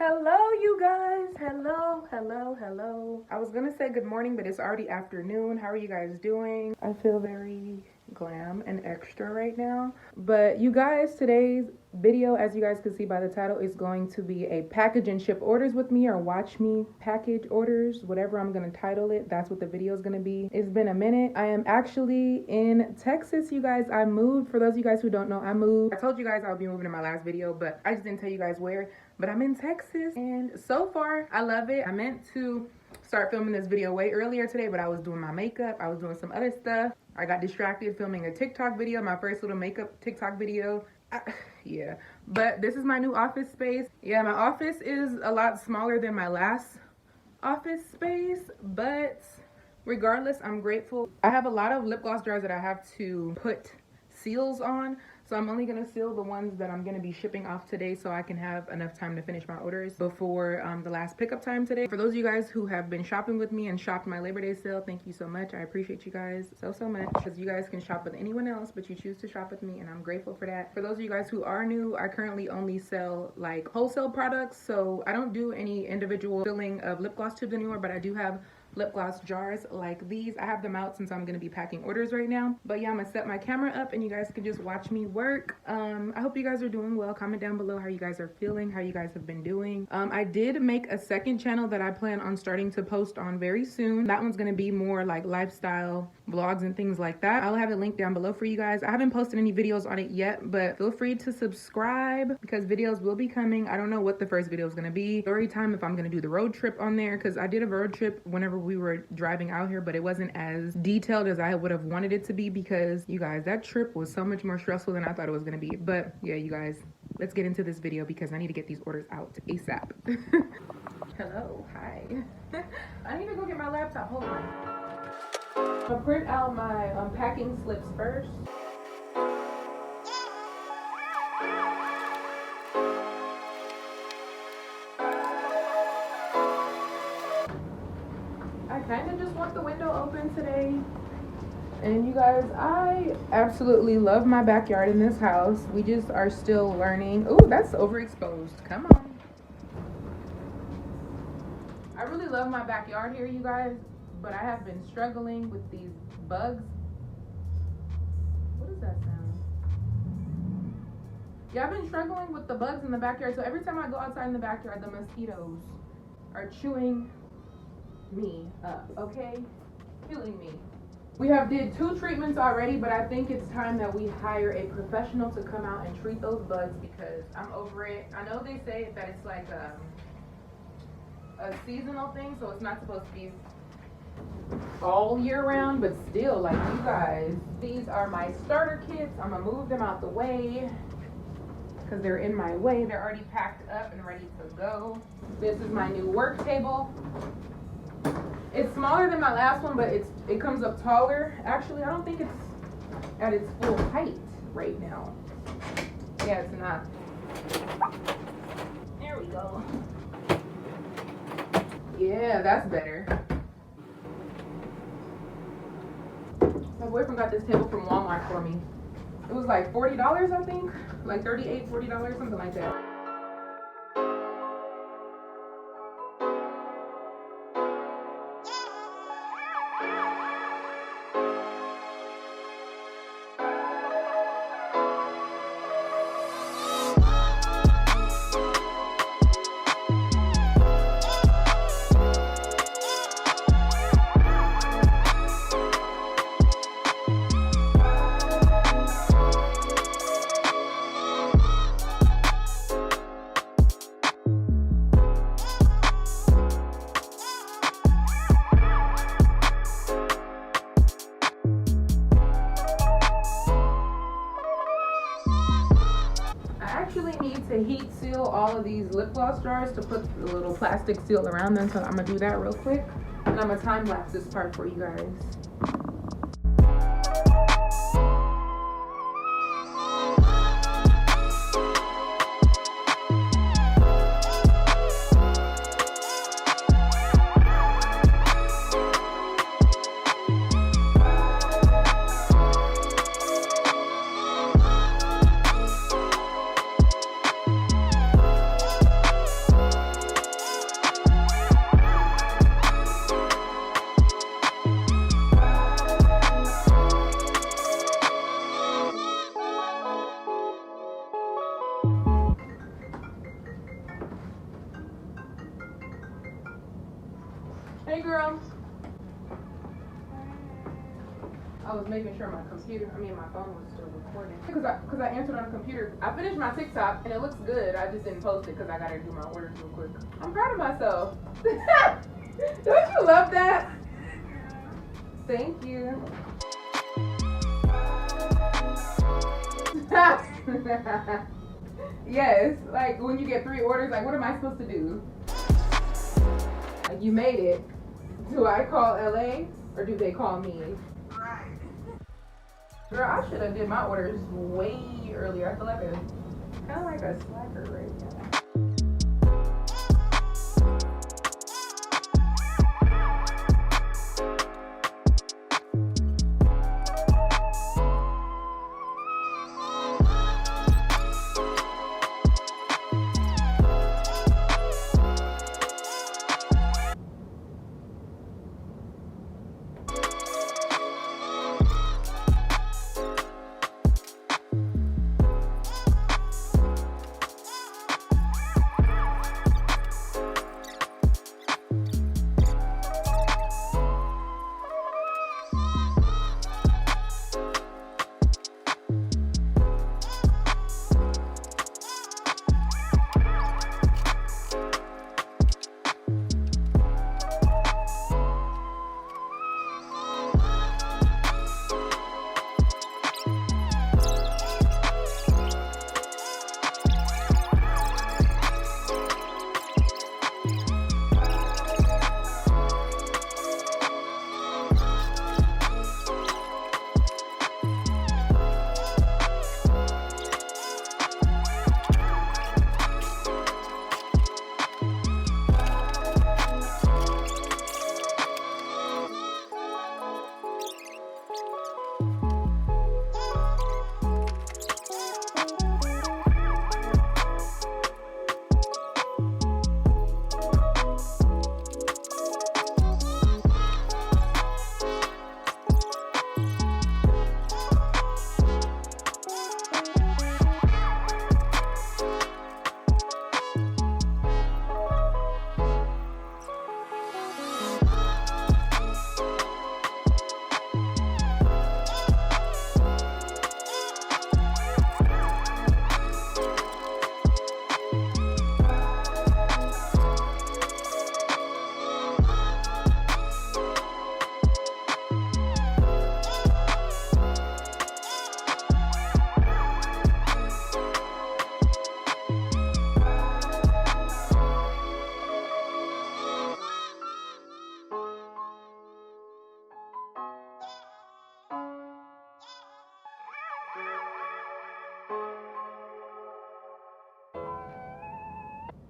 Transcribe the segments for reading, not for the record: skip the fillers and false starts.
Hello, you guys. Hello. I was gonna say good morning, but it's already afternoon. How are you guys doing? I feel very glam and extra right now. But you guys, today's video, as you guys can see by the title, is going to be a package and ship orders with me, or watch me package orders, whatever I'm gonna title it. That's what the video is gonna be. It's been a minute. I am actually in Texas, you guys. I moved. For those of you guys who don't know, I moved. I told you guys I'll be moving in my last video, but I just didn't tell you guys where. But I'm in Texas, and so far I love it. I meant to start filming this video way earlier today, but I was doing my makeup, I was doing some other stuff. I got distracted filming a TikTok video, my first little makeup TikTok video. Yeah, but this is my new office space. Yeah, my office is a lot smaller than my last office space, but regardless, I'm grateful. I have a lot of lip gloss jars that I have to put seals on, so I'm only gonna seal the ones that I'm gonna be shipping off today, so I can have enough time to finish my orders before the last pickup time today. For those of you guys who have been shopping with me and shopped my Labor Day sale, thank you so much. I appreciate you guys so much, because you guys can shop with anyone else, but you choose to shop with me, and I'm grateful for that. For those of you guys who are new, I currently only sell like wholesale products, so I don't do any individual filling of lip gloss tubes anymore, but I do have lip gloss jars like these. I have them out since I'm gonna be packing orders right now. But yeah, I'm gonna set my camera up and you guys can just watch me work. I hope you guys are doing well. Comment down below how you guys are feeling, how you guys have been doing. I did make a second channel that I plan on starting to post on very soon. That one's gonna be more like lifestyle vlogs and things like that. I'll have it linked down below for you guys. I haven't posted any videos on it yet, but feel free to subscribe because videos will be coming. I don't know what the first video is gonna be. Story time, if I'm gonna do the road trip on there, because I did a road trip whenever we were driving out here, but it wasn't as detailed as I would have wanted it to be, because you guys, that trip was so much more stressful than I thought it was gonna be. But yeah, you guys, let's get into this video because I need to get these orders out ASAP. Hello, hi. I need to go get my laptop. Hold on. I'm gonna print out my packing slips first. I kind of just want the window open today. And you guys, I absolutely love my backyard in this house. We just are still learning. Oh, that's overexposed. Come on. I really love my backyard here, you guys, but I have been struggling with these bugs. What is that sound? Yeah, I've been struggling with the bugs in the backyard. So every time I go outside in the backyard, the mosquitoes are chewing me up, okay? Killing me. We have did 2 treatments already, but I think it's time that we hire a professional to come out and treat those bugs because I'm over it. I know they say that it's like a seasonal thing, so it's not supposed to be all year round, but still, like, you guys, these are my starter kits. I'm gonna move them out the way because they're in my way. They're already packed up and ready to go. This is my new work table. It's smaller than my last one, but it comes up taller. Actually, I don't think it's at its full height right now. Yeah, it's not. There we go. Yeah, that's better. My boyfriend got this table from Walmart for me. It was like $40, I think. Like $38, $40, something like that. Need to heat seal all of these lip gloss jars to put the little plastic seal around them, so I'm gonna do that real quick, and I'm gonna time lapse this part for you guys. making sure my phone was still recording. Because I answered on the computer. I finished my TikTok and it looks good. I just didn't post it because I gotta do my orders real quick. I'm proud of myself. Don't you love that? Thank you. Yes, like when you get 3 orders, like what am I supposed to do? Like you made it. Do I call LA or do they call me? Right. Girl, I should have did my orders way earlier. I feel like kind of like a slacker right now.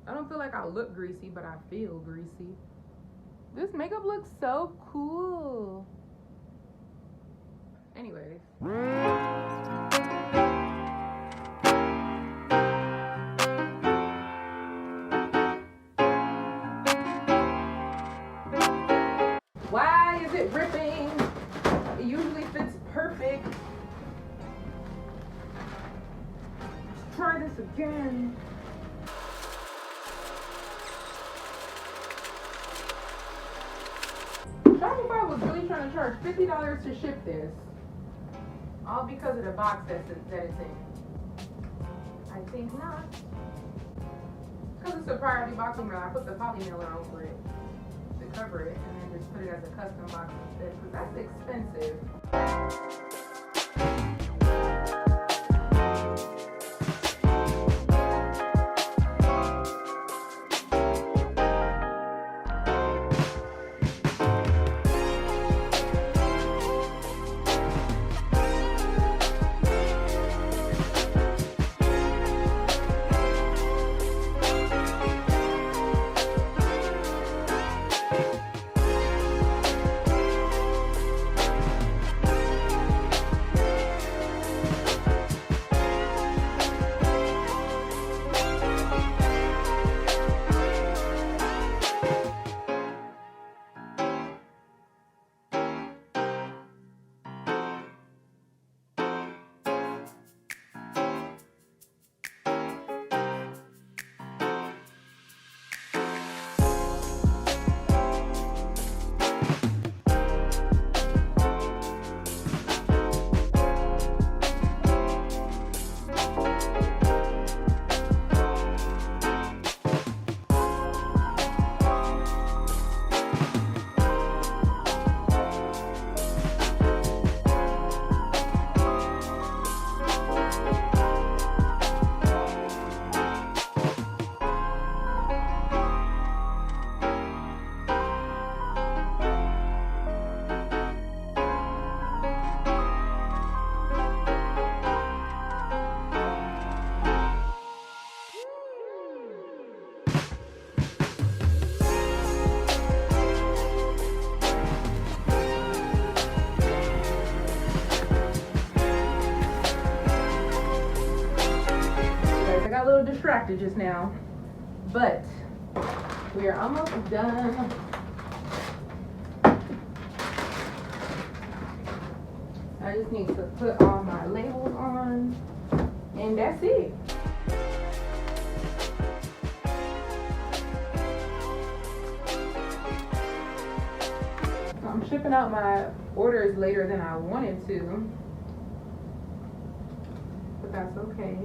I don't feel like I look greasy, but I feel greasy. This makeup looks so cool. Anyways. Why is it ripping? It usually fits perfect. Let's try this again. Shopify was really trying to charge $50 to ship this. All because of the box that it's in. I think not. Because it's a priority box email, I put the poly mailer over it to cover it and then just put it as a custom box instead because that's expensive. little distracted just now, but we are almost done. I just need to put all my labels on, and that's it. I'm shipping out my orders later than I wanted to, but that's okay.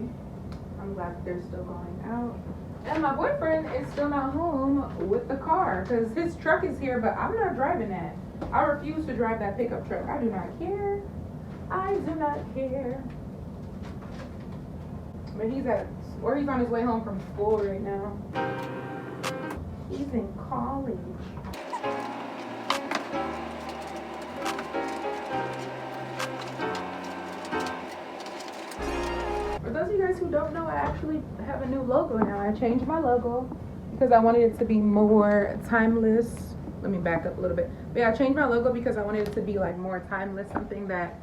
I'm glad that they're still going out. And my boyfriend is still not home with the car because his truck is here, but I'm not driving that. I refuse to drive that pickup truck. I do not care. I do not care. But he's on his way home from school right now. He's in college. For those of you guys who don't know, I actually have a new logo now. I changed my logo because I wanted it to be more timeless. Let me back up a little bit. But yeah, I changed my logo because I wanted it to be like more timeless, something that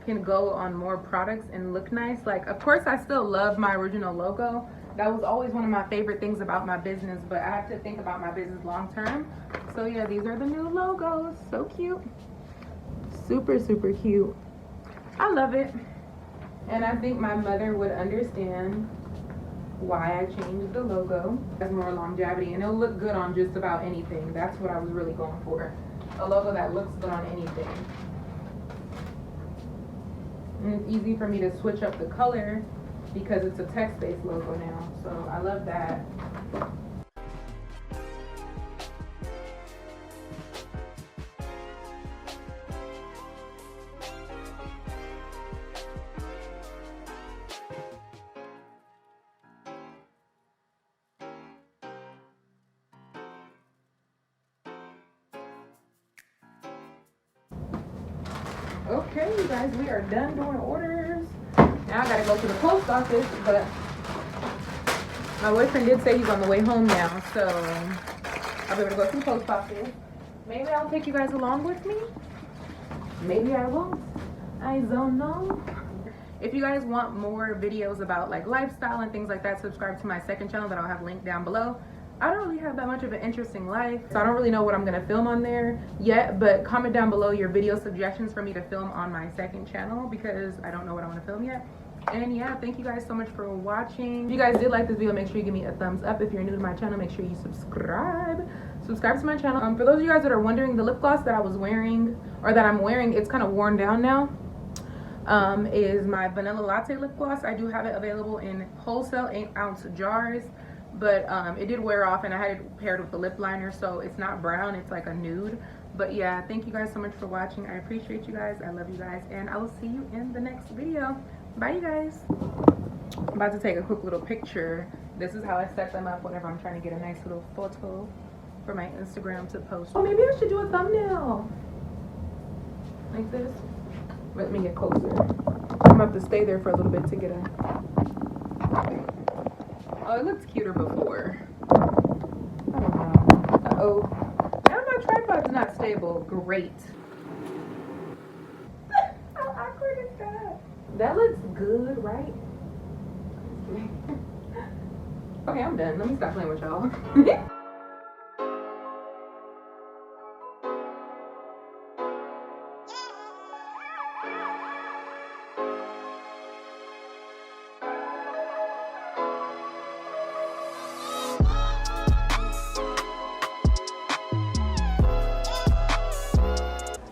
can go on more products and look nice. Like, of course, I still love my original logo. That was always one of my favorite things about my business, but I have to think about my business long term. So yeah, these are the new logos. So cute. Super, super cute. I love it. And I think my mother would understand why I changed the logo. It has more longevity and it'll look good on just about anything. That's what I was really going for. A logo that looks good on anything. And it's easy for me to switch up the color because it's a text-based logo now. So I love that. Okay, you guys, we are done doing orders. Now I gotta go to the post office, but my boyfriend did say he's on the way home now, so I'll be able to go to the post office. Maybe I'll take you guys along with me. Maybe I won't. I don't know. If you guys want more videos about like lifestyle and things like that, subscribe to my second channel that I'll have linked down below. I don't really have that much of an interesting life, so I don't really know what I'm gonna film on there yet, but comment down below your video suggestions for me to film on my second channel because I don't know what I want to film yet. And yeah, thank you guys so much for watching. If you guys did like this video, make sure you give me a thumbs up. If you're new to my channel, make sure you subscribe to my channel. For those of you guys that are wondering, the lip gloss that I was wearing, or that I'm wearing, it's kind of worn down now, is my vanilla latte lip gloss. I do have it available in wholesale 8-ounce jars, but it did wear off and I had it paired with the lip liner, so it's not brown, it's like a nude. But yeah, thank you guys so much for watching. I appreciate you guys. I love you guys, and I will see you in the next video. Bye, you guys. I'm about to take a quick little picture. This is how I set them up whenever I'm trying to get a nice little photo for my Instagram to post. Oh, maybe I should do a thumbnail like this. Let me get closer. I'm about to stay there for a little bit to get a... Oh, it looked cuter before. I don't know. Uh-oh. Now my tripod's not stable. Great. How awkward is that? That looks good, right? Okay, I'm done. Let me stop playing with y'all.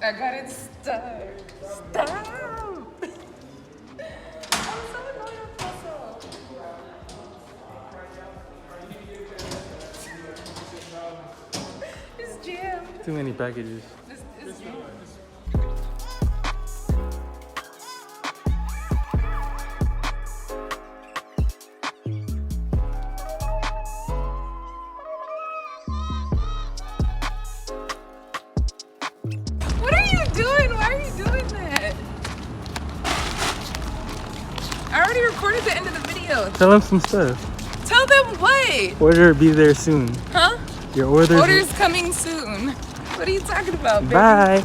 I got it stuck. Stop! I'm so annoyed with myself. It's jammed. Too many packages. It's jammed. What are you doing? Why are you doing that? I already recorded the end of the video. Tell them some stuff. Tell them what? Order be there soon. Huh? Your order's Order's coming soon. What are you talking about, baby? Bye.